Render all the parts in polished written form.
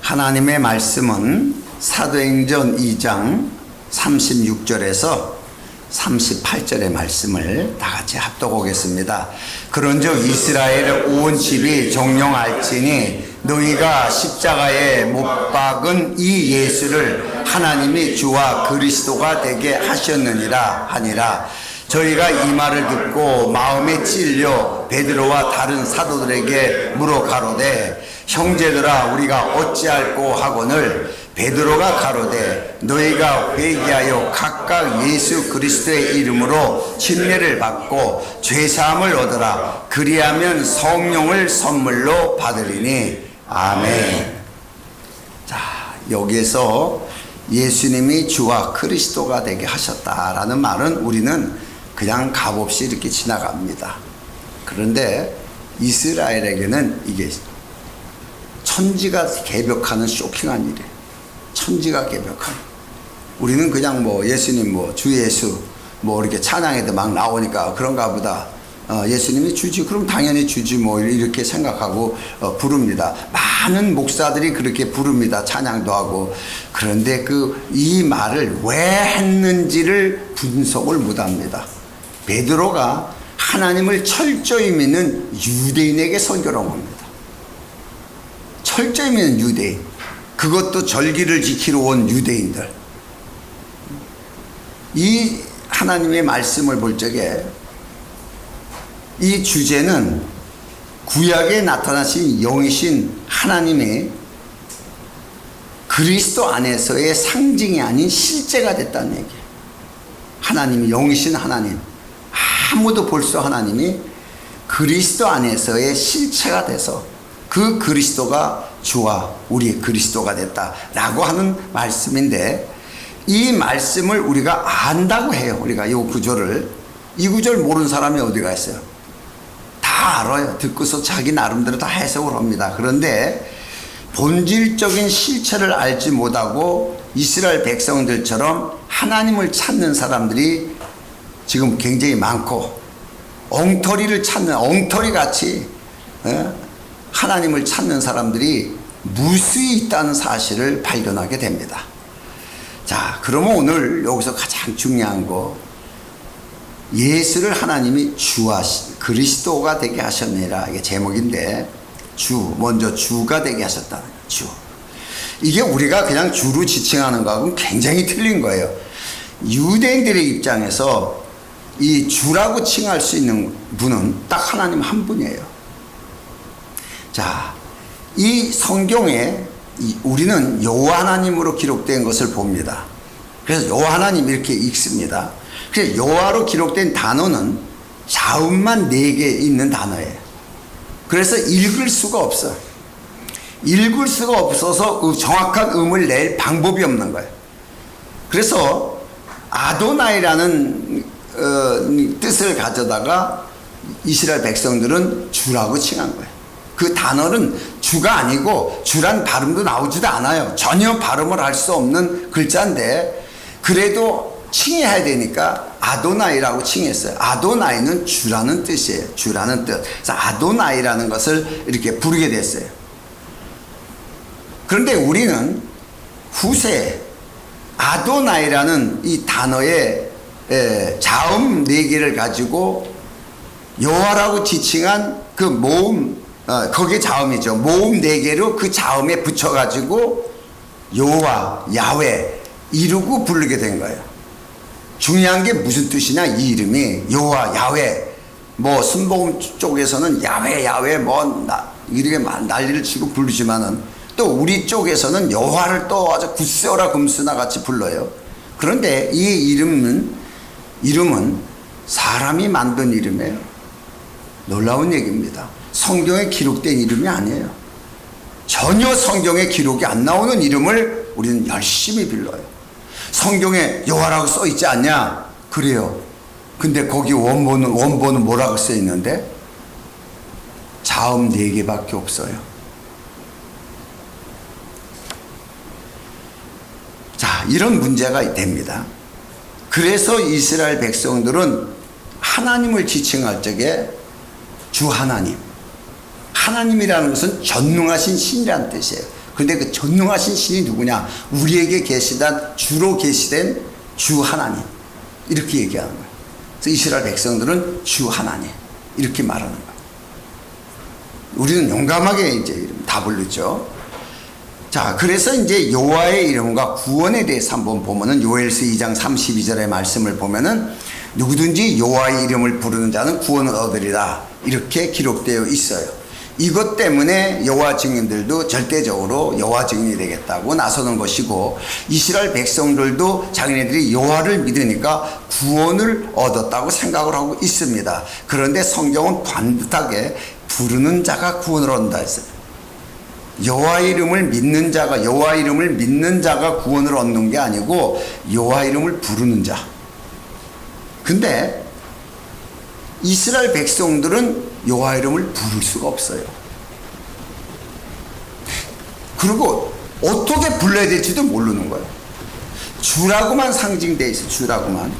하나님의 말씀은 사도행전 2장 36절에서 38절의 말씀을 다 같이 합독하겠습니다. 그런즉 이스라엘 온 집이 정령할지니 너희가 십자가에 못 박은 이 예수를 하나님이 주와 그리스도가 되게 하셨느니라 하니라. 저희가 이 말을 듣고 마음에 찔려 베드로와 다른 사도들에게 물어 가로되 형제들아 우리가 어찌할꼬 하거늘 베드로가 가로되 너희가 회개하여 각각 예수 그리스도의 이름으로 침례를 받고 죄사함을 얻으라. 그리하면 성령을 선물로 받으리니 아멘. 자, 여기에서 예수님이 주와 그리스도가 되게 하셨다라는 말은 우리는 그냥 값없이 이렇게 지나갑니다. 그런데 이스라엘에게는 이게 천지가 개벽하는 쇼킹한 일이에요. 천지가 개벽한. 우리는 그냥 뭐 예수님 주 예수 이렇게 찬양에도 막 나오니까 그런가 보다. 예수님이 주지 그럼 당연히 주지 이렇게 생각하고 부릅니다. 많은 목사들이 그렇게 부릅니다. 찬양도 하고. 그런데 이 말을 왜 했는지를 분석을 못합니다. 베드로가 하나님을 철저히 믿는 유대인에게 선교를 온 겁니다. 철저히 믿는 유대인, 그것도 절기를 지키러 온 유대인들. 이 하나님의 말씀을 볼 적에 이 주제는 구약에 나타나신 영이신 하나님의 그리스도 안에서의 상징이 아닌 실제가 됐다는 얘기예요. 하나님이 영이신 하나님, 아무도 볼 수 하나님이 그리스도 안에서의 실체가 돼서 그 그리스도가 주와 우리의 그리스도가 됐다라고 하는 말씀인데, 이 말씀을 우리가 안다고 해요. 우리가 이 구절을, 이 구절 모르는 사람이 어디가 있어요? 다 알아요. 듣고서 자기 나름대로 다 해석을 합니다. 그런데 본질적인 실체를 알지 못하고 이스라엘 백성들처럼 하나님을 찾는 사람들이 지금 굉장히 많고, 엉터리를 찾는, 엉터리같이 하나님을 찾는 사람들이 무수히 있다는 사실을 발견하게 됩니다. 자, 그러면 오늘 여기서 가장 중요한 거, 예수를 하나님이 주와 그리스도가 되게 하셨느니라, 이게 제목인데, 먼저 주가 되게 하셨다는 거예요. 주. 이게 우리가 그냥 주로 지칭하는 거하고는 굉장히 틀린 거예요. 유대인들의 입장에서 이 주라고 칭할 수 있는 분은 딱 하나님 한 분이에요. 자, 이 성경에 우리는 여호와 하나님으로 기록된 것을 봅니다. 그래서 여호와 하나님 이렇게 읽습니다. 그래서 여호와로 기록된 단어는 자음만 4개 있는 단어예요. 그래서 읽을 수가 없어요. 읽을 수가 없어서 정확한 음을 낼 방법이 없는 거예요. 그래서 아도나이라는 뜻을 가져다가 이스라엘 백성들은 주라고 칭한 거예요. 그 단어는 주가 아니고 주란 발음도 나오지도 않아요. 전혀 발음을 할 수 없는 글자인데 그래도 칭해야 되니까 아도나이라고 칭했어요. 아도나이는 주라는 뜻이에요. 주라는 뜻. 그래서 아도나이라는 것을 이렇게 부르게 됐어요. 그런데 우리는 후세에 아도나이라는 이 단어의 자음 4개를 가지고 여호와라고 지칭한 그 모음, 거기에 자음이죠. 모음 4개로 그 자음에 붙여가지고 여호와, 야훼 이루고 부르게 된 거예요. 중요한 게 무슨 뜻이냐, 이 이름이 여호와, 야훼. 순복음 쪽에서는 야훼 이렇게 난리를 치고 부르지만은 또 우리 쪽에서는 여호와를 또 아주 굿세어라 금수나 같이 불러요. 그런데 이 이름은 사람이 만든 이름이에요. 놀라운 얘기입니다. 성경에 기록된 이름이 아니에요. 전혀 성경에 기록이 안 나오는 이름을 우리는 열심히 불러요. 성경에 여호와라고 써 있지 않냐? 그래요. 근데 거기 원본은 뭐라고 써 있는데? 자음 4개밖에 없어요. 자, 이런 문제가 됩니다. 그래서 이스라엘 백성들은 하나님을 지칭할 적에 주 하나님, 하나님이라는 것은 전능하신 신이라는 뜻이에요. 그런데 그 전능하신 신이 누구냐? 우리에게 계시단 주로 계시된 주 하나님. 이렇게 얘기하는 거예요. 그래서 이스라엘 백성들은 주 하나님. 이렇게 말하는 거예요. 우리는 용감하게 이제 이름 다 부르죠. 자, 그래서 이제 여호와의 이름과 구원에 대해서 한번 보면은 요엘서 2장 32절의 말씀을 보면은 누구든지 여호와의 이름을 부르는 자는 구원을 얻으리라. 이렇게 기록되어 있어요. 이것 때문에 여호와 증인들도 절대적으로 여호와 증인이 되겠다고 나서는 것이고, 이스라엘 백성들도 자기네들이 여호와를 믿으니까 구원을 얻었다고 생각을 하고 있습니다. 그런데 성경은 반듯하게 부르는 자가 구원을 얻는다 했어요. 여호와 이름을 믿는 자가 구원을 얻는 게 아니고 여호와 이름을 부르는 자. 근데 이스라엘 백성들은 여호와 이름을 부를 수가 없어요. 그리고 어떻게 불러야 될지도 모르는 거예요. 주라고만 상징되어 있어요. 주라고만.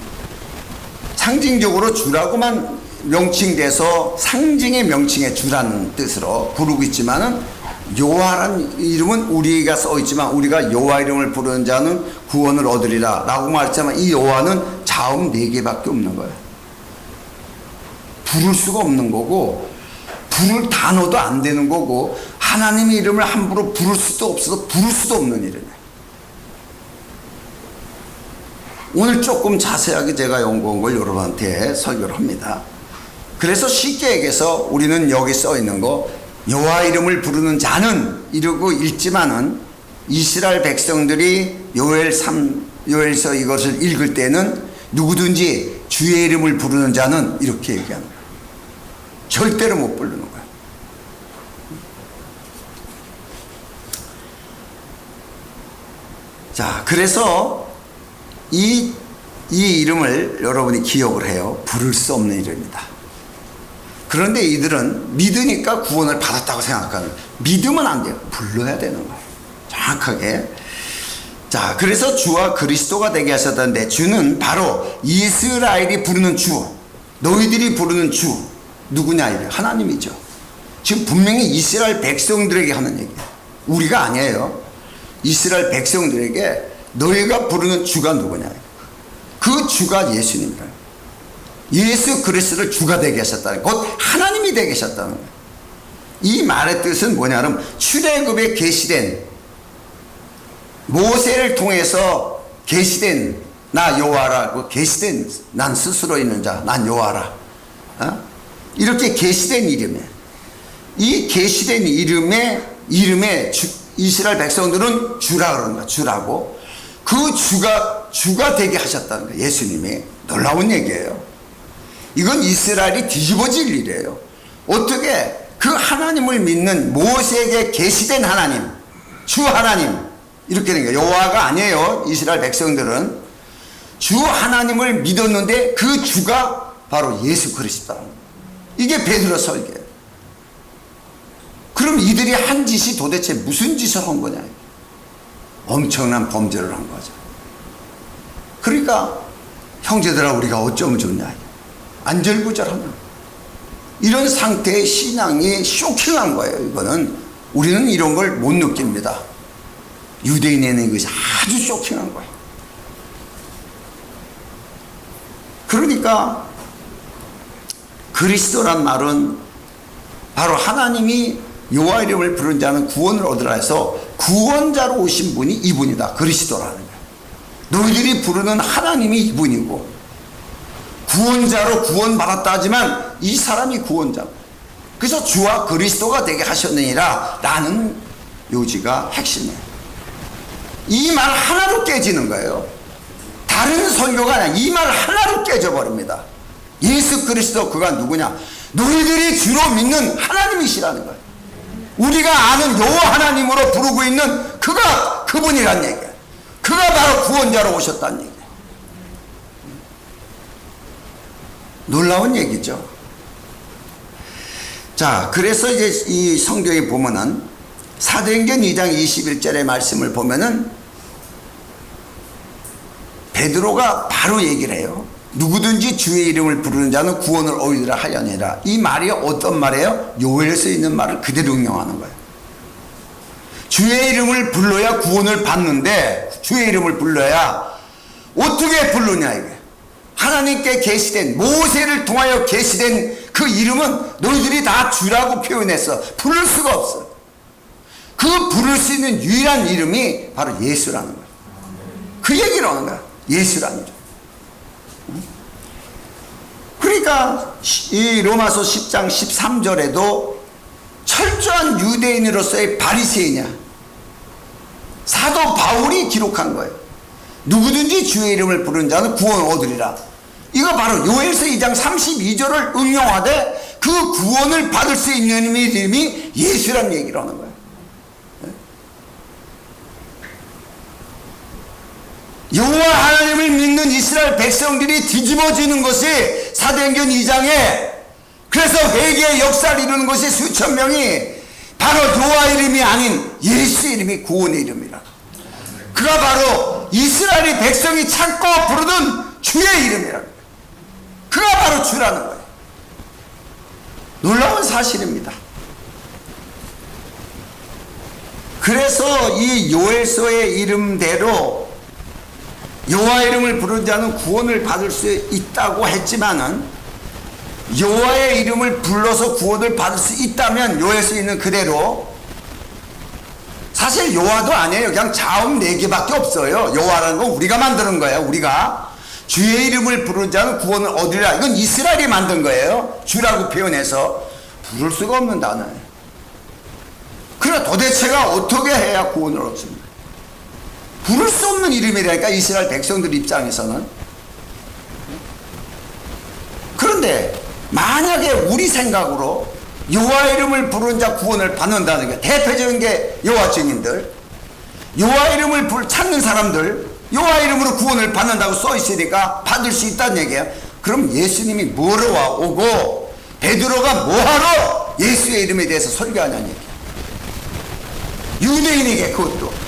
상징적으로 주라고만 명칭돼서 상징의 명칭의 주라는 뜻으로 부르고 있지만은, 여호와라는 이름은 우리가 써 있지만 우리가 여호와 이름을 부르는 자는 구원을 얻으리라 라고 말했지만, 이 여호와는 자음 4개밖에 없는 거예요. 부를 수가 없는 거고, 부를 단어도 안 되는 거고, 하나님의 이름을 함부로 부를 수도 없어서 부를 수도 없는 이름이에요. 오늘 조금 자세하게 제가 연구한 걸 여러분한테 설교를 합니다. 그래서 쉽게 얘기해서 우리는 여기 써 있는 거, 여호와 이름을 부르는 자는 이러고 읽지만은, 이스라엘 백성들이 요엘서 이것을 읽을 때는 누구든지 주의 이름을 부르는 자는 이렇게 얘기하는 거예요. 절대로 못 부르는 거예요. 자, 그래서 이 이름을 여러분이 기억을 해요. 부를 수 없는 이름이다. 그런데 이들은 믿으니까 구원을 받았다고 생각하는, 믿으면 안 돼요. 불러야 되는 거예요. 정확하게. 자, 그래서 주와 그리스도가 되게 하셨다는데, 주는 바로 이스라엘이 부르는 주, 너희들이 부르는 주, 누구냐? 이래. 하나님이죠. 지금 분명히 이스라엘 백성들에게 하는 얘기예요. 우리가 아니에요. 이스라엘 백성들에게 너희가 부르는 주가 누구냐? 그 주가 예수님이에요. 예수 그리스도를 주가 되게 하셨다는, 곧 하나님이 되게 하셨다는 거예요. 이 말의 뜻은 뭐냐면, 출애굽에 계시된, 모세를 통해서 계시된 나 여호와라고, 계시된 난 스스로 있는 자, 난 여호와라. 이렇게 계시된 이름이에요. 이 계시된 이름에 이스라엘 백성들은 주라 그러는 거야. 주라고. 그 주가 되게 하셨다는 거예요. 예수님이. 놀라운 얘기예요. 이건 이스라엘이 뒤집어질 일이에요. 어떻게 그 하나님을 믿는 모세에게 계시된 하나님, 주 하나님, 이렇게 된 거예요. 여호와가 아니에요. 이스라엘 백성들은 주 하나님을 믿었는데 그 주가 바로 예수 그리스도라는 거예요. 이게 베드로 설교예요. 그럼 이들이 한 짓이 도대체 무슨 짓을 한 거냐? 엄청난 범죄를 한 거죠. 그러니까 형제들아, 우리가 어쩌면 좋냐? 안절부절하는 이런 상태의 신앙이 쇼킹한 거예요. 이거는 우리는 이런 걸 못 느낍니다. 유대인에는 이것이 아주 쇼킹한 거예요. 그러니까 그리스도란 말은 바로 하나님이 여호와 이름을 부르는 자는 구원을 얻으라 해서 구원자로 오신 분이 이분이다. 그리스도라는 거예요. 너희들이 부르는 하나님이 이분이고, 구원자로 구원받았다 하지만 이 사람이 구원자. 그래서 주와 그리스도가 되게 하셨느니라 라는 요지가 핵심이에요. 이 말 하나로 깨지는 거예요. 다른 설교가 아니라 이 말 하나로 깨져버립니다. 예수 그리스도, 그가 누구냐? 너희들이 주로 믿는 하나님이시라는 거예요. 우리가 아는 여호와 하나님으로 부르고 있는 그가 그분이란 얘기예요. 그가 바로 구원자로 오셨다는 얘기예요. 놀라운 얘기죠. 자, 그래서 이제 이 성경에 보면은 사도행전 2장 21절의 말씀을 보면은 베드로가 바로 얘기를 해요. 누구든지 주의 이름을 부르는 자는 구원을 얻으리라 하려니라. 이 말이 어떤 말이에요? 요엘서에 있는 말을 그대로 응용하는 거예요. 주의 이름을 불러야 구원을 받는데, 주의 이름을 불러야 어떻게 부르냐 이게. 하나님께 계시된, 모세를 통하여 계시된 그 이름은 너희들이 다 주라고 표현했어. 부를 수가 없어. 그 부를 수 있는 유일한 이름이 바로 예수라는 거야. 그 얘기를 하는 거야. 예수라는 이름. 그러니까 이 로마서 10장 13절에도 철저한 유대인으로서의 바리새인이야. 사도 바울이 기록한 거예요. 누구든지 주의 이름을 부르는 자는 구원을 얻으리라. 이거 바로 요엘서 2장 32절을 응용하되 그 구원을 받을 수 있는 이름이 예수라는 얘기를 하는 거예요. 여호와 하나님을 믿는 이스라엘 백성들이 뒤집어지는 것이 사도행전 2장에, 그래서 회개의 역사를 이루는 것이 수천 명이 바로 여호와 이름이 아닌 예수 이름이 구원의 이름이라. 그가 바로 이스라엘의 백성이 찾고 부르던 주의 이름이라. 그가 바로 주라는 거예요. 놀라운 사실입니다. 그래서 이 요엘서의 이름대로 여호와 이름을 부르는 자는 구원을 받을 수 있다고 했지만은, 여호와의 이름을 불러서 구원을 받을 수 있다면 요엘서에 있는 그대로, 사실 여호와도 아니에요. 그냥 자음 4개밖에 없어요. 여호와라는 건 우리가 만드는 거예요. 우리가 주의 이름을 부르는 자는 구원을 얻으리라. 이건 이스라엘이 만든 거예요. 주라고 표현해서 부를 수가 없는 단어예요. 그래 도대체가 어떻게 해야 구원을 얻습니까? 부를 수 없는 이름이라니까, 이스라엘 백성들 입장에서는. 그런데 만약에 우리 생각으로 여호와 이름을 부르는 자 구원을 받는다는 게, 대표적인 게 여호와 증인들, 여호와 이름을 찾는 사람들 여호와 이름으로 구원을 받는다고 써 있으니까 받을 수 있다는 얘기예요. 그럼 예수님이 뭐로 오고 베드로가 뭐하러 예수의 이름에 대해서 설교하냐는 얘기예요. 유대인에게 그것도.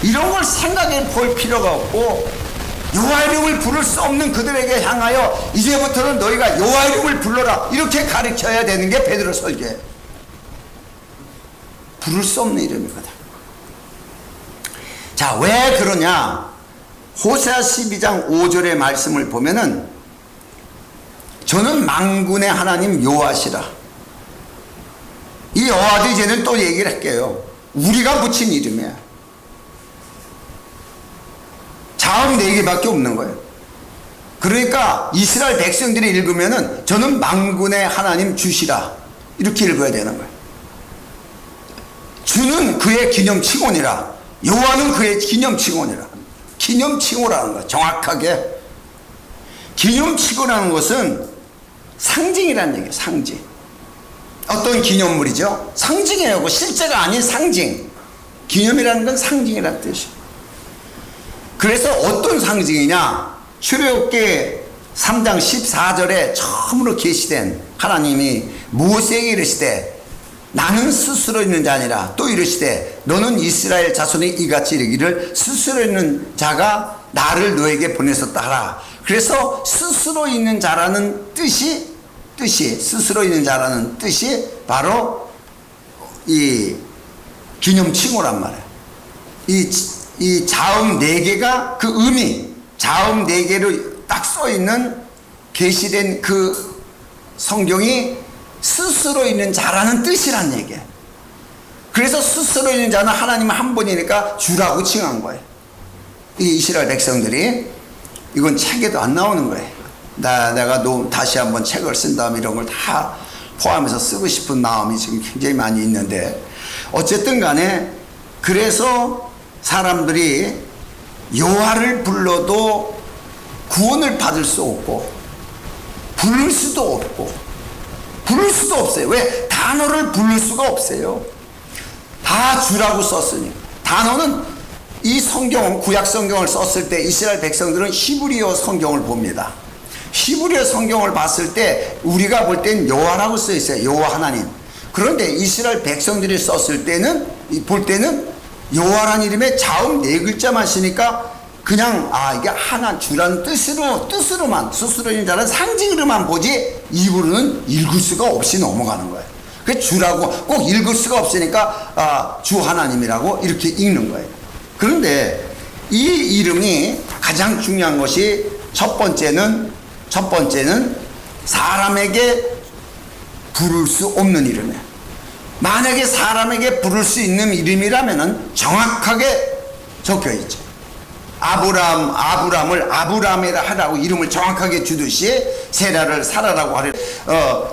이런 걸 생각해 볼 필요가 없고, 여호와 이름을 부를 수 없는 그들에게 향하여 이제부터는 너희가 여호와 이름을 불러라 이렇게 가르쳐야 되는 게 베드로 설교예요. 부를 수 없는 이름이거든. 자, 왜 그러냐? 호세아 12장 5절의 말씀을 보면은, 저는 만군의 하나님 여호와시라. 이 여호와도 이제는 또 얘기를 할게요. 우리가 붙인 이름이야. 자음 4개밖에 없는 거예요. 그러니까 이스라엘 백성들이 읽으면은 저는 만군의 하나님 주시라 이렇게 읽어야 되는 거예요. 주는 그의 기념칭호니라, 여호와는 그의 기념칭호니라. 기념칭호라는 거예요. 정확하게 기념칭호라는 것은 상징이라는 얘기예요. 상징. 어떤 기념물이죠? 상징이에요. 그 실제가 아닌 상징. 기념이라는 건 상징이라는 뜻이에요. 그래서 어떤 상징이냐? 출애굽기 3장 14절에 처음으로 계시된 하나님이 모세에게 이르시되 나는 스스로 있는 자 아니라, 또 이르시되 너는 이스라엘 자손이 이같이 이르기를 스스로 있는 자가 나를 너에게 보냈었다 하라. 그래서 스스로 있는 자라는 뜻이 스스로 있는 자라는 뜻이 바로 이 기념칭호란 말이에요. 이 자음 4개가 그 의미, 자음 4개로 딱 써있는 계시된 그 성경이 스스로 있는 자라는 뜻이란 얘기예요. 그래서 스스로 있는 자는 하나님 한 분이니까 주라고 칭한 거예요. 이 이스라엘 백성들이. 이건 책에도 안 나오는 거예요. 내가 다시 한번 책을 쓴 다음에 이런 걸 다 포함해서 쓰고 싶은 마음이 지금 굉장히 많이 있는데, 어쨌든 간에 그래서 사람들이 여호와를 불러도 구원을 받을 수 없고 부를 수도 없어요. 왜? 단어를 부를 수가 없어요. 다 주라고 썼으니까. 단어는 이 성경, 구약 성경을 썼을 때 이스라엘 백성들은 히브리어 성경을 봅니다. 히브리어 성경을 봤을 때 우리가 볼 땐 여호와라고 써 있어요. 여호와 하나님. 그런데 이스라엘 백성들이 썼을 때는, 볼 때는 여호와라는 이름의 자음 4글자만 쓰니까 그냥 이게 하나 주라는 뜻으로만, 스스로 있는 자는 상징으로만 보지 입으로는 읽을 수가 없이 넘어가는 거예요. 그 주라고 꼭 읽을 수가 없으니까 주 하나님이라고 이렇게 읽는 거예요. 그런데 이 이름이 가장 중요한 것이 첫 번째는 사람에게 부를 수 없는 이름이에요. 만약에 사람에게 부를 수 있는 이름이라면 정확하게 적혀 있죠. 아브람을 아브람이라 하라고 이름을 정확하게 주듯이 세라를 사라라고 하려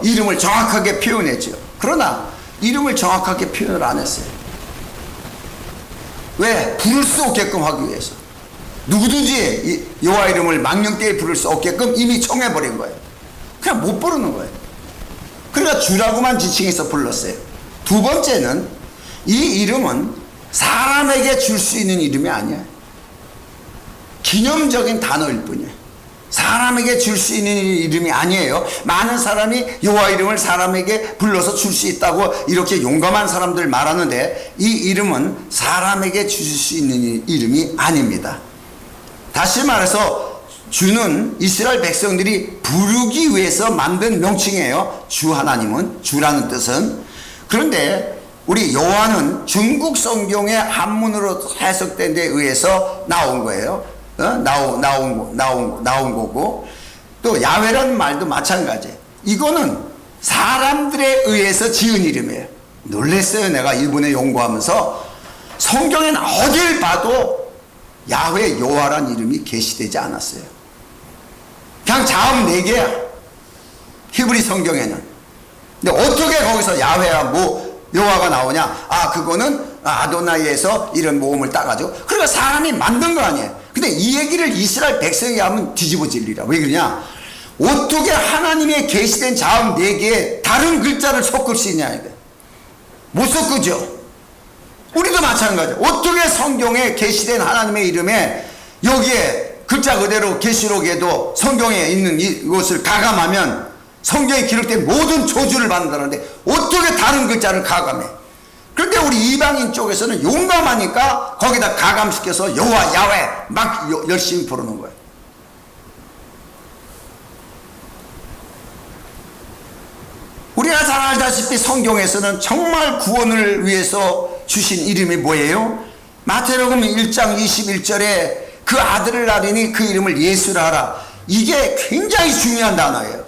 이름을 정확하게 표현했죠. 그러나 이름을 정확하게 표현을 안 했어요. 왜? 부를 수 없게끔 하기 위해서. 누구든지 여호와 이름을 망령되이 부를 수 없게끔 이미 정해버린 거예요. 그냥 못 부르는 거예요. 그러니까 주라고만 지칭해서 불렀어요. 두 번째는 이 이름은 사람에게 줄 수 있는 이름이 아니에요. 기념적인 단어일 뿐이에요. 사람에게 줄 수 있는 이름이 아니에요. 많은 사람이 여호와 이름을 사람에게 불러서 줄 수 있다고 이렇게 용감한 사람들 말하는데 이 이름은 사람에게 줄 수 있는 이름이 아닙니다. 다시 말해서 주는 이스라엘 백성들이 부르기 위해서 만든 명칭이에요. 주 하나님은, 주라는 뜻은. 그런데 우리 요한은 중국 성경의 한문으로 해석된 데 의해서 나온 거예요. 나온 거고, 또 야훼라는 말도 마찬가지예요. 이거는 사람들에 의해서 지은 이름이에요. 놀랐어요. 내가 일본에 연구하면서 성경에는 어딜 봐도 야훼 여호와란 이름이 게시되지 않았어요. 그냥 자음 4개야. 히브리 성경에는. 근데 어떻게 거기서 야훼야 여호와가 나오냐? 그거는 아도나이에서 이런 모음을 따가지고. 그러니까 사람이 만든 거 아니에요. 근데 이 얘기를 이스라엘 백성이 하면 뒤집어질리라. 왜 그러냐? 어떻게 하나님의 계시된 자음 4개에 다른 글자를 섞을 수 있냐 이게. 못 섞으죠. 우리도 마찬가지예요. 어떻게 성경에 계시된 하나님의 이름에 여기에 글자 그대로 계시록에도 성경에 있는 이것을 가감하면 성경에 기록된 모든 저주를 받는다는데 어떻게 다른 글자를 가감해? 그런데 우리 이방인 쪽에서는 용감하니까 거기다 가감시켜서 여호와 야훼 막 열심히 부르는 거예요. 우리가 잘 알다시피 성경에서는 정말 구원을 위해서 주신 이름이 뭐예요? 마태복음 1장 21절에 그 아들을 낳으니 그 이름을 예수라 하라. 이게 굉장히 중요한 단어예요.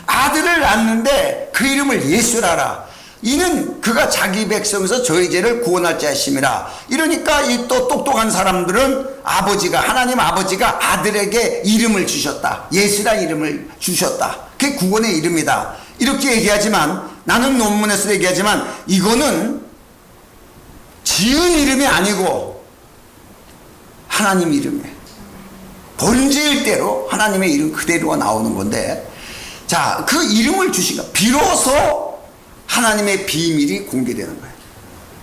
아들을 낳는데 그 이름을 예수라 하라. 이는 그가 자기 백성에서 저희 죄를 구원할 자이심이라. 이러니까 이 또 똑똑한 사람들은 하나님 아버지가 아들에게 이름을 주셨다. 예수란 이름을 주셨다. 그게 구원의 이름이다. 이렇게 얘기하지만, 나는 논문에서 얘기하지만 이거는 지은 이름이 아니고 하나님 이름이에요. 본질대로 하나님의 이름 그대로가 나오는 건데, 자, 그 이름을 주시니까 비로소 하나님의 비밀이 공개되는 거예요.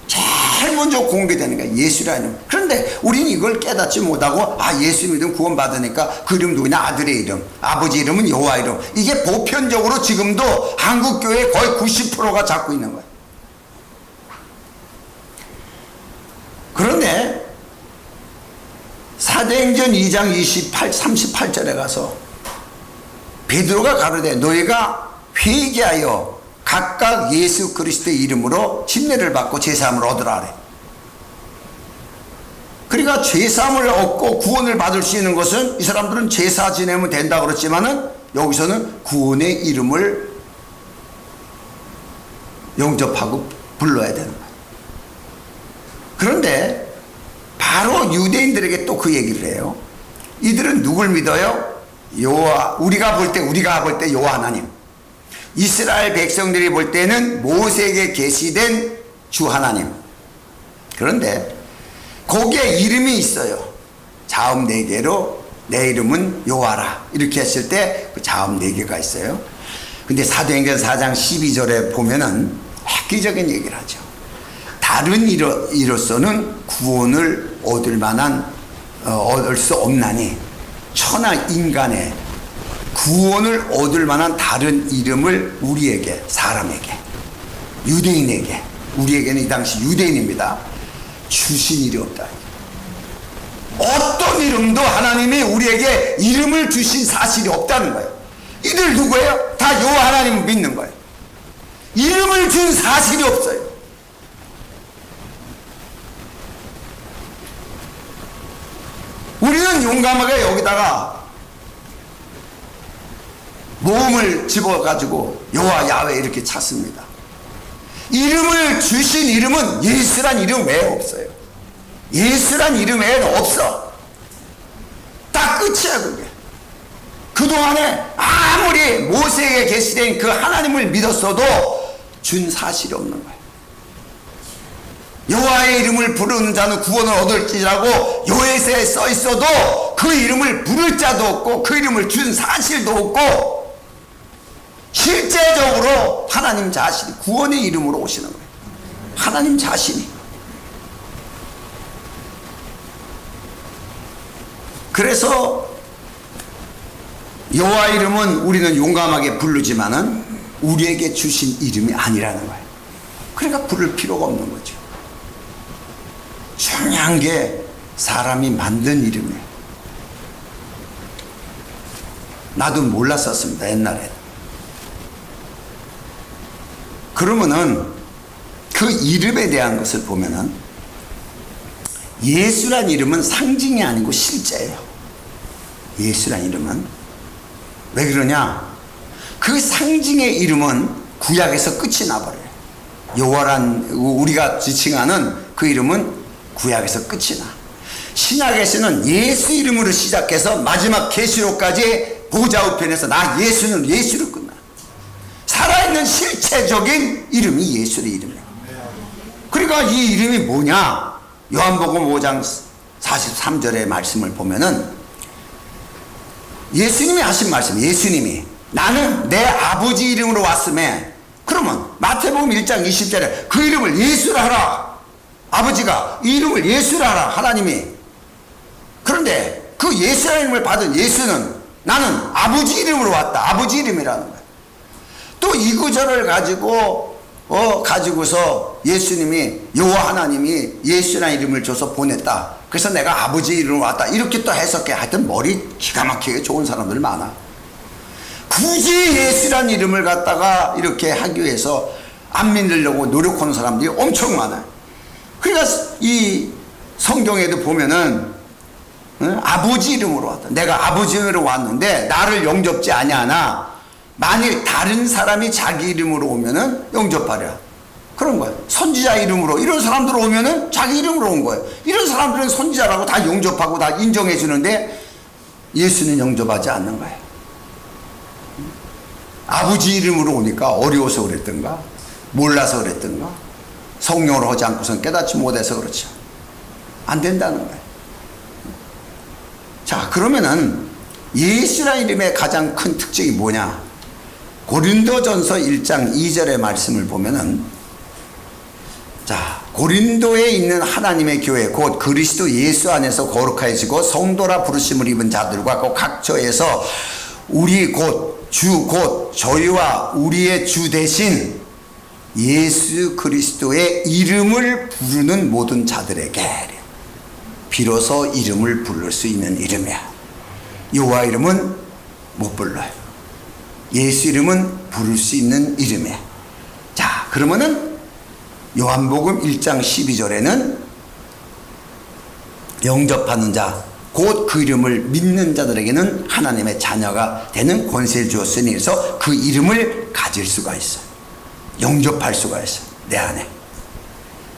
제일 먼저 공개되는 거예요. 예수라는 이름. 그런데 우리는 이걸 깨닫지 못하고 예수 믿으면 구원받으니까 그 이름 누구냐? 아들의 이름, 아버지 이름은 여호와 이름. 이게 보편적으로 지금도 한국교회 거의 90%가 잡고 있는 거예요. 그런데 사도행전 2장 38절에 가서 베드로가 가로되 너희가 회개하여 각각 예수 그리스도의 이름으로 침례를 받고 제사함을 얻으라 하래. 그러니까 제사함을 얻고 구원을 받을 수 있는 것은, 이 사람들은 제사 지내면 된다 그랬지만은 여기서는 구원의 이름을 영접하고 불러야 되는 거예요. 그런데 바로 유대인들에게 또 그 얘기를 해요. 이들은 누굴 믿어요? 우리가 볼 때 여호와 하나님. 이스라엘 백성들이 볼 때는 모세에게 계시된 주 하나님. 그런데 거기에 이름이 있어요. 자음 4개로 내 이름은 여호와라. 이렇게 했을 때 그 자음 4개가 있어요. 근데 사도행전 4장 12절에 보면은 획기적인 얘기를 하죠. 다른 이로서는 구원을 얻을 수 없나니 천하 인간의 구원을 얻을 만한 다른 이름을 우리에게, 사람에게, 유대인에게, 우리에게는 이 당시 유대인입니다, 주신 일이 없다. 어떤 이름도 하나님이 우리에게 이름을 주신 사실이 없다는 거예요. 이들 누구예요? 다 여호와 하나님을 믿는 거예요. 이름을 준 사실이 없어요. 우리는 용감하게 여기다가 모음을 집어가지고 여호와 야훼 이렇게 찾습니다. 이름을 주신 이름은 예수란 이름 외에 없어요. 예수란 이름 외에는 없어. 딱 끝이야 그게. 그동안에 아무리 모세에게 계시된 그 하나님을 믿었어도 준 사실이 없는 거예요. 여호와의 이름을 부르는 자는 구원을 얻을지라고 요에서에 써 있어도 그 이름을 부를 자도 없고 그 이름을 준 사실도 없고 실제적으로 하나님 자신이 구원의 이름으로 오시는 거예요. 하나님 자신이. 그래서 여호와 이름은 우리는 용감하게 부르지만은 우리에게 주신 이름이 아니라는 거예요. 그러니까 부를 필요가 없는 거죠. 중요한 게 사람이 만든 이름이에요. 나도 몰랐었습니다 옛날에. 그러면은 그 이름에 대한 것을 보면은 예수란 이름은 상징이 아니고 실제예요. 예수란 이름은 왜 그러냐? 그 상징의 이름은 구약에서 끝이 나버려요. 여호와란 우리가 지칭하는 그 이름은 구약에서 끝이 나. 신약에서는 예수 이름으로 시작해서 마지막 계시록까지 보좌 우편에서 나 예수는 예수로 끝나. 살아있는 실체적인 이름이 예수의 이름이에요. 그러니까 이 이름이 뭐냐? 요한복음 5장 43절의 말씀을 보면은 예수님이 하신 말씀, 예수님이 나는 내 아버지 이름으로 왔음에, 그러면 마태복음 1장 20절에 그 이름을 예수라 하라. 아버지가 이 이름을 예수라 하라 하나님이. 그런데 그 예수라는 이름을 받은 예수는 나는 아버지 이름으로 왔다. 아버지 이름이라는 거예요. 또 이 구절을 가지고서 예수님이 여호와 하나님이 예수라는 이름을 줘서 보냈다. 그래서 내가 아버지 이름으로 왔다. 이렇게 또 해석해. 하여튼 머리 기가 막히게 좋은 사람들 많아. 굳이 예수라는 이름을 갖다가 이렇게 하기 위해서 안 믿으려고 노력하는 사람들이 엄청 많아요. 그러니까 이 성경에도 보면은 아버지 이름으로 왔다. 내가 아버지 이름으로 왔는데 나를 영접지 아니하나 만일 다른 사람이 자기 이름으로 오면은 영접하랴. 그런 거예요. 선지자 이름으로 이런 사람들 오면은 자기 이름으로 온 거예요. 이런 사람들은 선지자라고 다 영접하고 다 인정해 주는데 예수는 영접하지 않는 거예요. 아버지 이름으로 오니까 어려워서 그랬던가, 몰라서 그랬던가, 성령으로 하지 않고선 깨닫지 못해서 그렇죠. 안 된다는 거예요. 자, 그러면은 예수라는 이름의 가장 큰 특징이 뭐냐? 고린도전서 1장 2절의 말씀을 보면은, 자, 고린도에 있는 하나님의 교회 곧 그리스도 예수 안에서 거룩하여지고 성도라 부르심을 입은 자들과 그 각처에서 우리 곧 주 곧 저희와 우리의 주 대신 예수 그리스도의 이름을 부르는 모든 자들에게 비로소 이름을 부를 수 있는 이름이야. 여호와 이름은 못 불러요. 예수 이름은 부를 수 있는 이름이야. 자, 그러면은 요한복음 1장 12절에는 영접하는 자 곧 그 이름을 믿는 자들에게는 하나님의 자녀가 되는 권세를 주었으니 그래서 그 이름을 가질 수가 있어. 영접할 수가 있어. 내 안에.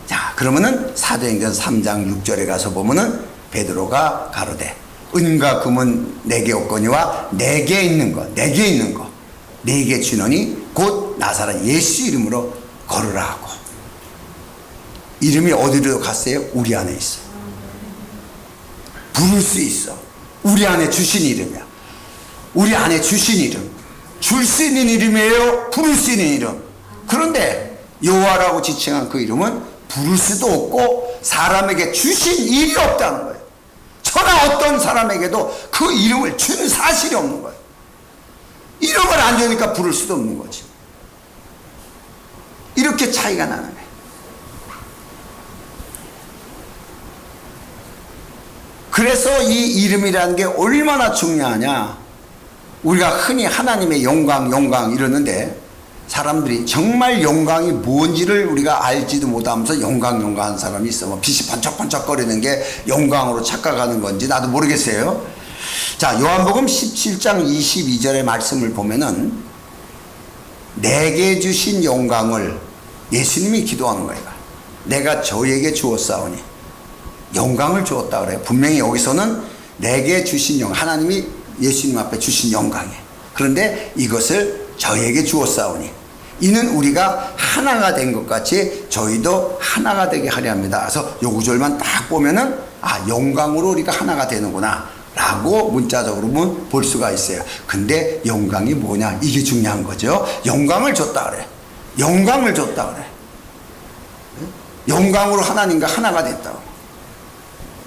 자, 그러면은 사도행전 3장 6절에 가서 보면은 베드로가 가로되 은과 금은 내게 없거니와 내게 있는 것 내게 주노니 곧 나사렛 예수 이름으로 걸으라 하고. 이름이 어디로 갔어요? 우리 안에 있어. 부를 수 있어. 우리 안에 주신 이름이야. 우리 안에 주신 이름. 줄 수 있는 이름이에요. 부를 수 있는 이름. 그런데 여호와라고 지칭한 그 이름은 부를 수도 없고 사람에게 주신 일이 없다는 거예요. 천하 어떤 사람에게도 그 이름을 준 사실이 없는 거예요. 이름을 안 주니까 부를 수도 없는 거지. 이렇게 차이가 나는 거예요. 그래서 이 이름이라는 게 얼마나 중요하냐. 우리가 흔히 하나님의 영광 이러는데 사람들이 정말 영광이 뭔지를 우리가 알지도 못하면서 영광한 사람이 있어. 뭐 빛이 번쩍번쩍거리는 게 영광으로 착각하는 건지 나도 모르겠어요. 자, 요한복음 17장 22절의 말씀을 보면은 내게 주신 영광을 예수님이 기도하는 거예요. 내가 저에게 주었사오니 영광을 주었다 그래요. 분명히 여기서는 내게 주신 영광, 하나님이 예수님 앞에 주신 영광이에요. 그런데 이것을 저에게 주었사오니 이는 우리가 하나가 된 것 같이 저희도 하나가 되게 하려 합니다. 그래서 요 구절만 딱 보면은 영광으로 우리가 하나가 되는구나 라고 문자적으로 볼 수가 있어요. 근데 영광이 뭐냐, 이게 중요한 거죠. 영광을 줬다 그래. 영광을 줬다 그래. 영광으로 하나님과 하나가 됐다고.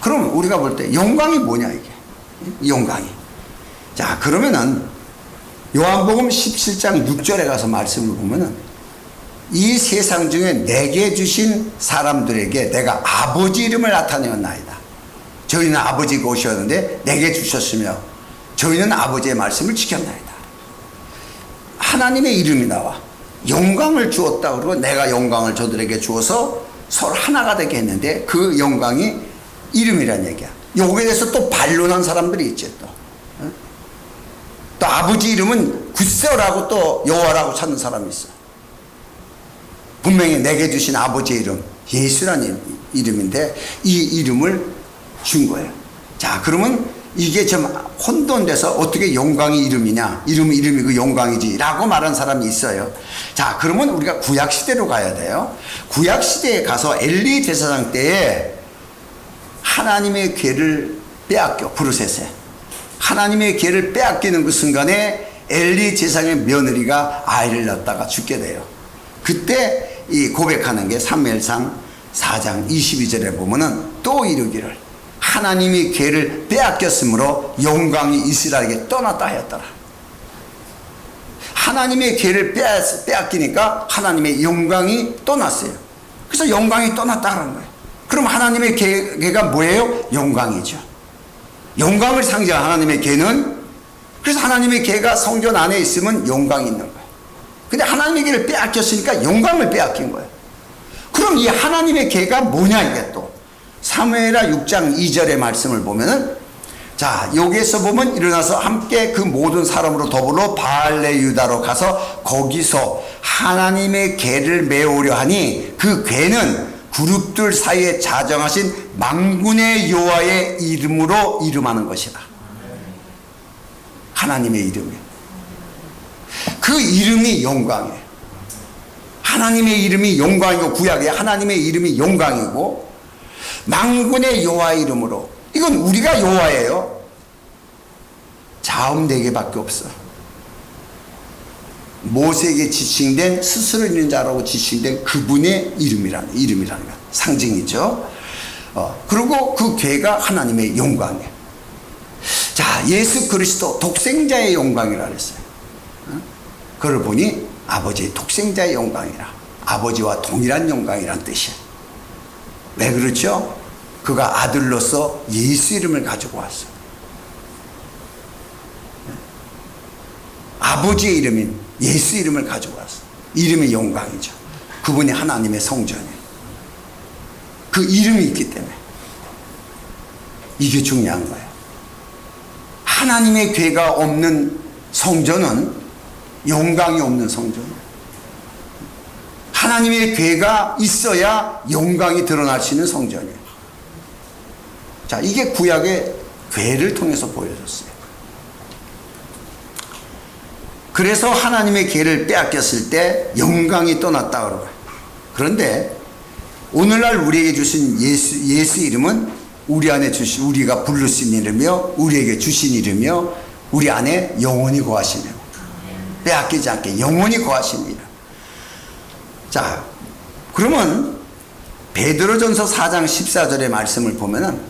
그럼 우리가 볼 때 영광이 뭐냐, 이게 영광이. 자, 그러면은 요한복음 17장 6절에 가서 말씀을 보면은 이 세상 중에 내게 주신 사람들에게 내가 아버지 이름을 나타내었나이다. 저희는 아버지가 오셨는데 내게 주셨으며 저희는 아버지의 말씀을 지켰나이다. 하나님의 이름이 나와 영광을 주었다 그러고 내가 영광을 저들에게 주어서 서로 하나가 되게 했는데 그 영광이 이름이란 얘기야. 여기에 대해서 또 반론한 사람들이 있지. 또 아버지 이름은 굿세어라고 또 여호와라고 찾는 사람이 있어. 분명히 내게 주신 아버지의 이름 예수라는 이름인데 이 이름을 준 거예요. 자, 그러면 이게 좀 혼돈돼서 어떻게 영광이 이름이냐, 이름이 그 영광이지 라고 말한 사람이 있어요. 자, 그러면 우리가 구약시대로 가야 돼요. 구약시대에 가서 엘리 제사장 때에 하나님의 궤를 빼앗겨, 브르셋에 하나님의 궤를 빼앗기는 그 순간에 엘리 제사장의 며느리가 아이를 낳다가 죽게 돼요. 그때 이 고백하는 게 사무엘상 4장 22절에 보면은 또 이르기를 하나님이 궤를 빼앗겼으므로 영광이 이스라엘에게 떠났다 하였더라. 하나님의 궤를 빼앗기니까 하나님의 영광이 떠났어요. 그래서 영광이 떠났다 하는 거예요. 그럼 하나님의 궤가 뭐예요? 영광이죠. 영광을 상징하는 하나님의 궤는, 그래서 하나님의 궤가 성전 안에 있으면 영광이 있는 거예요. 근데 하나님의 궤를 빼앗겼으니까 영광을 빼앗긴 거예요. 그럼 이 하나님의 궤가 뭐냐, 이게 또 사무엘하 6장 2절의 말씀을 보면은, 자, 여기에서 보면 일어나서 함께 그 모든 사람으로 더불어 바알레 유다로 가서 거기서 하나님의 궤를 메우려 하니 그 궤는 그룹들 사이에 자정하신 만군의 여호와의 이름으로 이름하는 것이다. 하나님의 이름이에요. 그 이름이 영광이에요. 하나님의 이름이 영광이고, 구약에 하나님의 이름이 영광이고, 만군의 여호와의 이름으로, 이건 우리가 여호와예요. 자음 4개밖에 없어. 모세에게 지칭된, 스스로 있는 자라고 지칭된 그분의 이름이라는 거, 상징이죠. 그리고 그 궤가 하나님의 영광이에요. 자, 예수 그리스도 독생자의 영광이라 그랬어요. 그걸 보니 아버지의 독생자의 영광이라, 아버지와 동일한 영광이란 뜻이에요. 왜 그렇죠? 그가 아들로서 예수 이름을 가지고 왔어요. 아버지의 이름인 예수 이름을 가지고 왔어요. 이름이 영광이죠. 그분이 하나님의 성전이에요. 그 이름이 있기 때문에 이게 중요한 거예요. 하나님의 궤가 없는 성전은 영광이 없는 성전이에요. 하나님의 궤가 있어야 영광이 드러날 수 있는 성전이에요. 자, 이게 구약의 궤를 통해서 보여줬어요. 그래서 하나님의 궤를 빼앗겼을 때 영광이 떠났다 그러고요. 그런데 오늘날 우리에게 주신 예수 이름은 우리 안에 주신, 우리가 부를 수 있는 이름이요, 우리에게 주신 이름이요, 우리 안에 영원히 거하시는 이름, 빼앗기지 않게 영원히 거하시는 이름. 자, 그러면 베드로전서 4장 14절의 말씀을 보면은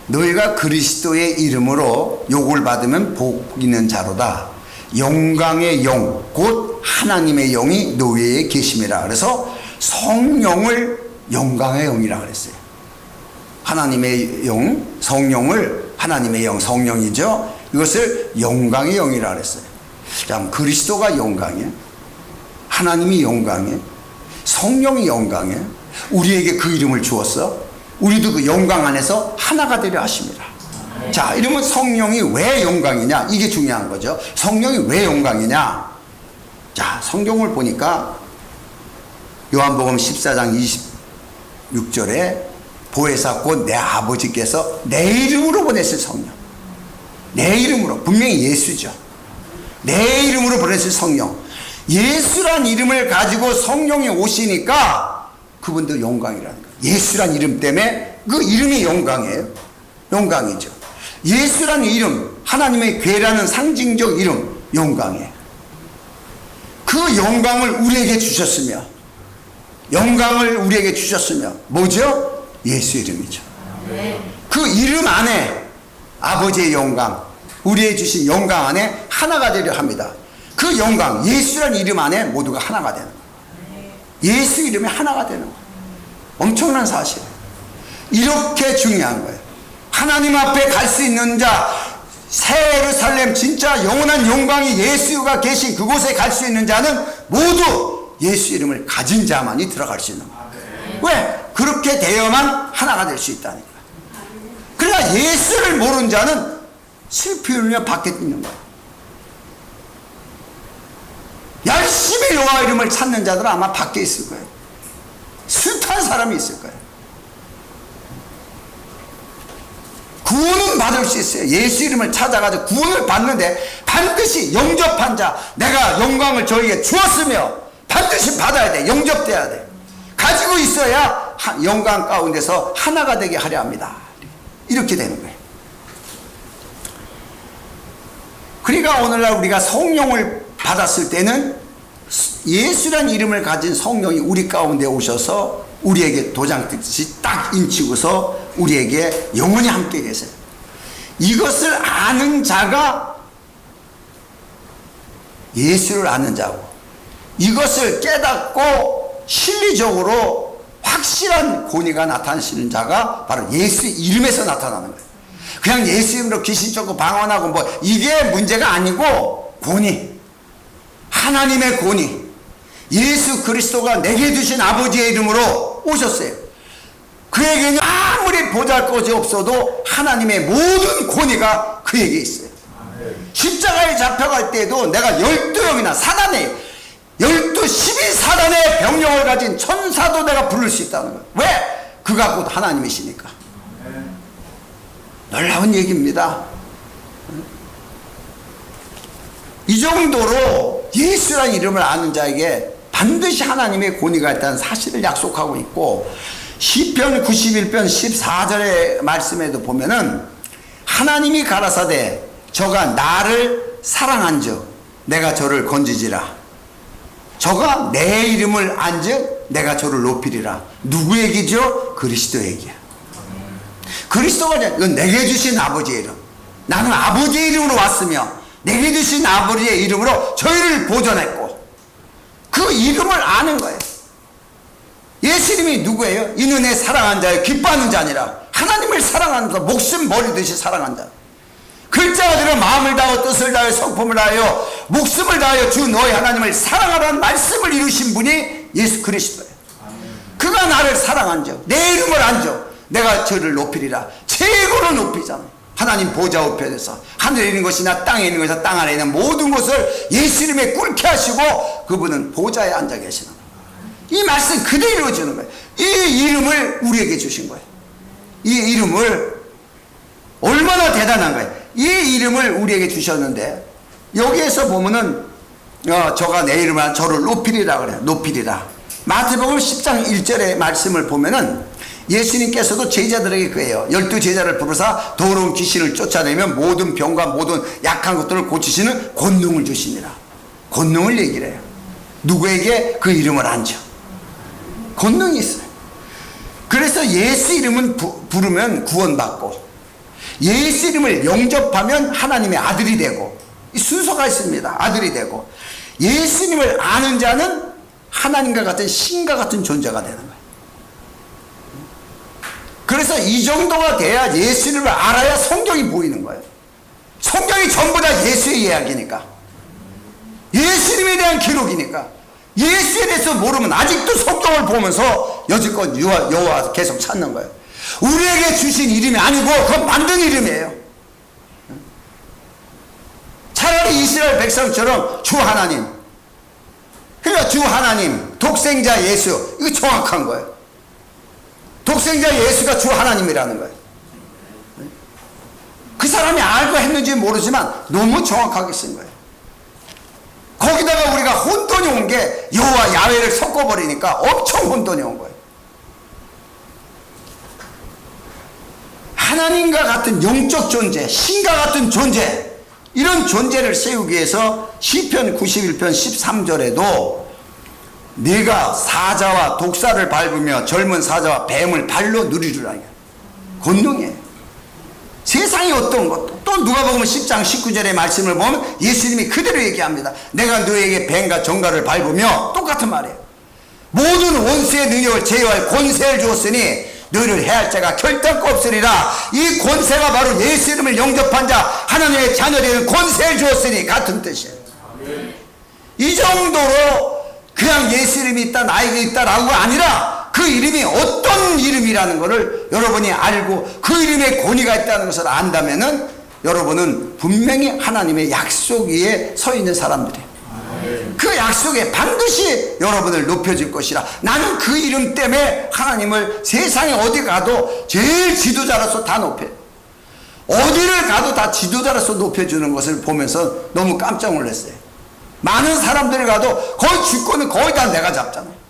너희가 그리스도의 이름으로 욕을 받으면 복 있는 자로다. 영광의 영, 곧 하나님의 영이 너희에 계심이라. 그래서 성령을 영광의 영이라 그랬어요. 하나님의 영, 성령을 하나님의 영, 성령이죠. 이것을 영광의 영이라 그랬어요. 자, 그리스도가 영광이에요. 하나님이 영광이에요. 성령이 영광이에요. 우리에게 그 이름을 주었어. 우리도 그 영광 안에서 하나가 되려 하십니다. 자, 이러면 성령이 왜 영광이냐? 이게 중요한 거죠. 성령이 왜 영광이냐? 자, 성경을 보니까 요한복음 14장 26절에 보혜사 곧 내 아버지께서 내 이름으로 보내실 성령. 내 이름으로. 분명히 예수죠. 내 이름으로 보내실 성령. 예수란 이름을 가지고 성령이 오시니까 그분도 영광이라는 거예요. 예수란 이름 때문에 그 이름이 영광이에요. 영광이죠. 예수란 이름, 하나님의 괴라는 상징적 이름, 영광이에요. 그 영광을 우리에게 주셨으며, 영광을 우리에게 주셨으며, 뭐죠? 예수 이름이죠. 그 이름 안에 아버지의 영광, 우리에게 주신 영광 안에 하나가 되려 합니다. 그 영광, 예수란 이름 안에 모두가 하나가 되는 거예요. 예수 이름에 하나가 되는 거예요. 엄청난 사실이에요. 이렇게 중요한 거예요. 하나님 앞에 갈 수 있는 자, 새 예루살렘, 진짜 영원한 영광이 예수가 계신 그곳에 갈 수 있는 자는 모두 예수 이름을 가진 자만이 들어갈 수 있는 거예요. 왜? 그렇게 되어만 하나가 될 수 있다니까. 그러나 예수를 모르는 자는 슬피 울며 밖에 있는 거예요. 열심히 여호와 이름을 찾는 자들은 아마 밖에 있을 거예요. 숱한 사람이 있을 거예요. 구원은 받을 수 있어요. 예수 이름을 찾아가지고 구원을 받는데 반드시 영접한 자, 내가 영광을 저에게 주었으며 반드시 받아야 돼. 영접돼야 돼. 가지고 있어야 영광 가운데서 하나가 되게 하려 합니다. 이렇게 되는 거예요. 그러니까 오늘날 우리가 성령을 받았을 때는 예수란 이름을 가진 성령이 우리 가운데 오셔서 우리에게 도장 찍듯이 딱 인치고서 우리에게 영원히 함께 계세요. 이것을 아는 자가 예수를 아는 자고, 이것을 깨닫고 실리적으로 확실한 권위가 나타나시는 자가 바로 예수 이름에서 나타나는 거예요. 그냥 예수 이름으로 귀신 쫓고 방언하고 뭐 이게 문제가 아니고, 권위, 하나님의 권위, 예수 그리스도가 내게 주신 아버지의 이름으로 오셨어요. 그에게는 아무리 보잘것이 없어도 하나님의 모든 권위가 그에게 있어요. 십자가에 잡혀갈 때도 내가 12명이나 사단에 12사단의 병력을 가진 천사도 내가 부를 수 있다는 거예요. 왜? 그가 곧 하나님이시니까. 놀라운 얘기입니다. 이 정도로 예수라는 이름을 아는 자에게 반드시 하나님의 권위가 있다는 사실을 약속하고 있고, 시편 91편 14절의 말씀에도 보면은 하나님이 가라사대 저가 나를 사랑한즉 내가 저를 건지지라, 저가 내 이름을 안즉 내가 저를 높이리라. 누구 얘기죠? 그리스도 얘기야. 그리스도가 이건 내게 주신 아버지의 이름, 나는 아버지의 이름으로 왔으며 내게 주신 아버지의 이름으로 저희를 보존했고, 그 이름을 아는 거예요. 예수 이름이 누구예요? 이는 내 사랑한 자여 기뻐하는 자니라. 하나님을 사랑하는 자, 목숨 버리듯이 사랑한 자. 글자가 들어 마음을 다하여 뜻을 다하여 성품을 다하여 목숨을 다하여 주 너희 하나님을 사랑하라는 말씀을 이루신 분이 예수 그리스도예요. 그가 나를 사랑한 자, 내 이름을 안죠. 내가 저를 높이리라. 최고로 높이잖아요. 하나님 보좌 우편에서 하늘에 있는 것이나 땅에 있는 것이나 땅 안에 있는 모든 것을 예수 이름에 꿇게 하시고 그분은 보좌에 앉아 계시는 거예요. 이 말씀 그대로 이루어지는 거예요. 이 이름을 우리에게 주신 거예요. 이 이름을, 얼마나 대단한 거예요. 이 이름을 우리에게 주셨는데, 여기에서 보면은 저가 내 이름을 저를 높이리라 그래요. 높이리라. 마태복음 10장 1절의 말씀을 보면은 예수님께서도 제자들에게 그래요. 12제자를 부르사 더러운 귀신을 쫓아내면 모든 병과 모든 약한 것들을 고치시는 권능을 주시니라. 권능을 얘기를 해요. 누구에게? 그 이름을 안죠. 권능이 있어요. 그래서 예수 이름은 부르면 구원받고, 예수 이름을 영접하면 하나님의 아들이 되고, 이 순서가 있습니다. 아들이 되고, 예수님을 아는 자는 하나님과 같은 신과 같은 존재가 되는 거예요. 그래서 이 정도가 돼야 예수님을 알아야 성경이 보이는 거예요. 성경이 전부 다 예수의 이야기니까, 예수님에 대한 기록이니까, 예수에 대해서 모르면 아직도 성경을 보면서 여지껏 여호와 계속 찾는 거예요. 우리에게 주신 이름이 아니고 그건 만든 이름이에요. 차라리 이스라엘 백성처럼 주 하나님, 그러니까 주 하나님, 독생자 예수, 이거 정확한 거예요. 독생자 예수가 주 하나님이라는 거예요. 그 사람이 알고 했는지 모르지만 너무 정확하게 쓴 거예요. 거기다가 우리가 혼돈이 온 게 여호와 야훼를 섞어버리니까 엄청 혼돈이 온 거예요. 하나님과 같은 영적 존재, 신과 같은 존재, 이런 존재를 세우기 위해서 시편 91편 13절에도 네가 사자와 독사를 밟으며 젊은 사자와 뱀을 발로 누리리라. 권능이에요. 세상이 어떤 것도. 또 누가복음 10장 19절의 말씀을 보면 예수님이 그대로 얘기합니다. 내가 너에게 뱀과 정갈을 밟으며, 똑같은 말이에요. 모든 원수의 능력을 제어할 권세를 주었으니 너희를 해할 자가 결단코 없으리라. 이 권세가 바로 예수 이름을 영접한 자, 하나님의 자녀되는 권세를 주었으니, 같은 뜻이에요. 이 정도로 그냥 예수 이름이 있다, 나에게 있다라고가 아니라 그 이름이 어떤 이름이라는 것을 여러분이 알고 그 이름에 권위가 있다는 것을 안다면은 여러분은 분명히 하나님의 약속 위에 서 있는 사람들이에요. 그 약속에 반드시 여러분을 높여줄 것이라. 나는 그 이름 때문에 하나님을 세상에 어디 가도 제일 지도자로서 다 높여요. 어디를 가도 다 지도자로서 높여주는 것을 보면서 너무 깜짝 놀랐어요. 많은 사람들을 가도 거의 주권은 거의 다 내가 잡잖아요.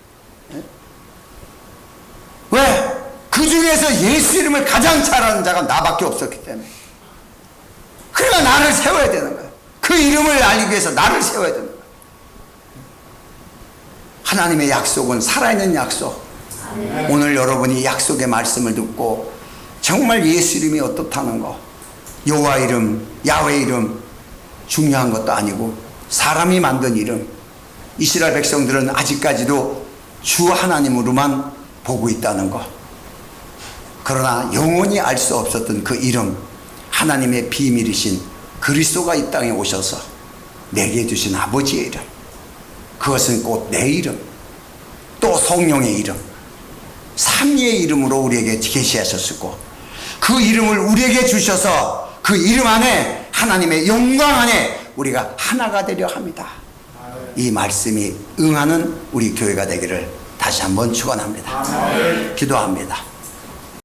왜? 그 중에서 예수 이름을 가장 잘하는 자가 나밖에 없었기 때문에. 그러니까 나를 세워야 되는 거예요. 그 이름을 알리기 위해서 나를 세워야 되는 거예요. 하나님의 약속은 살아있는 약속. 오늘 여러분이 약속의 말씀을 듣고 정말 예수 이름이 어떻다는 거, 여호와 이름, 야훼 이름 중요한 것도 아니고 사람이 만든 이름, 이스라엘 백성들은 아직까지도 주 하나님으로만 보고 있다는 것. 그러나 영원히 알 수 없었던 그 이름, 하나님의 비밀이신 그리스도가 이 땅에 오셔서 내게 주신 아버지의 이름, 그것은 곧 내 이름, 또 성령의 이름, 삼위의 이름으로 우리에게 계시하셨고, 그 이름을 우리에게 주셔서 그 이름 안에 하나님의 영광 안에 우리가 하나가 되려 합니다. 이 말씀이 응하는 우리 교회가 되기를 다시 한번 축원합니다. 기도합니다.